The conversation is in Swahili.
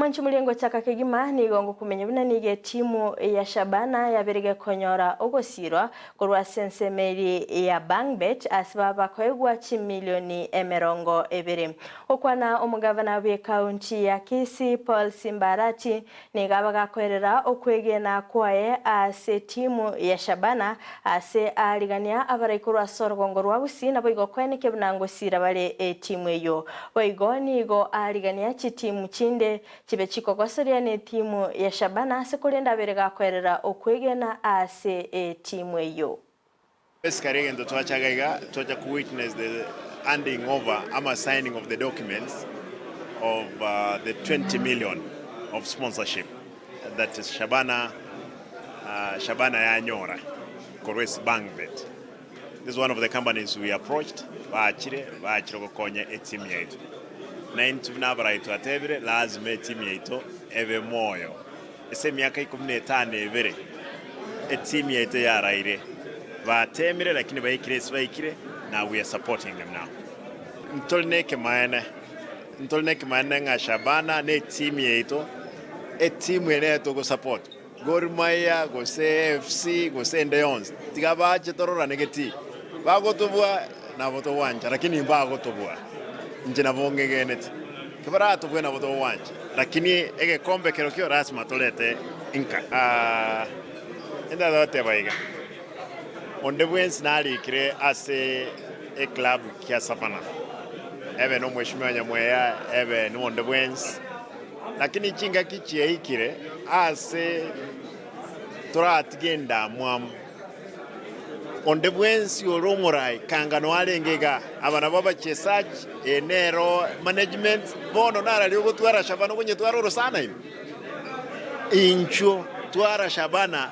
Mwanchu muliengo chaka kegima nigongo kumenya buna nige timu ya Shabana yaberege konyora ogosirwa korwa sensemeri ya Bangbet asibaba koegwa chimilioni emerongo ebere. Okwana omugavana we county ya Kisii Paul Simbarati nigabaga kwerera okwegena kwaye ase timu ya Shabana ase aligania abarayikorwa sorgongo rwa Gusii nabo igo kweneke bunango sira bale timu eyo boigo nigo aligania chitimu chinde chibe chikogoseria ne timu ya Shabana sekolenda berega kwerera okwegena ase timu eyo. Basically ndo twachagaiga twacha ku witness the handing over ama signing of the documents of the 20 million of sponsorship that is Shabana ya Nyamira Counties Bangbet. This is one of the companies we approached baachire kokonya team yetu na intu nabaraito atebire lazima team yetu ebe moyo ese miaka 15 ebere team yetu yaraire batemire lakini baikire now we are supporting them now. Ntolneke maana nga Shabana ne team yetu team yetu go support Gor Mahia Gusii FC Gusii Ndizi tigabaje torora negati bagotobwa na boto wanja lakini bagotobwa nje nabonge genet kibara tobwe na boto wanja lakini ege kombe kerokyo rasma tolete inka enda dote baiga onde bwens nali kire ase e club kia Shabana ebe no mheshimiwa Nyamweya ebe no onde bwens lakini chinga kichie ikire ase toratgenda mwam onde bwensi oromurai kangano alengega abana baba chesaji enero management bono nara lyo gutwara Shabana kunye twara sana incho twara Shabana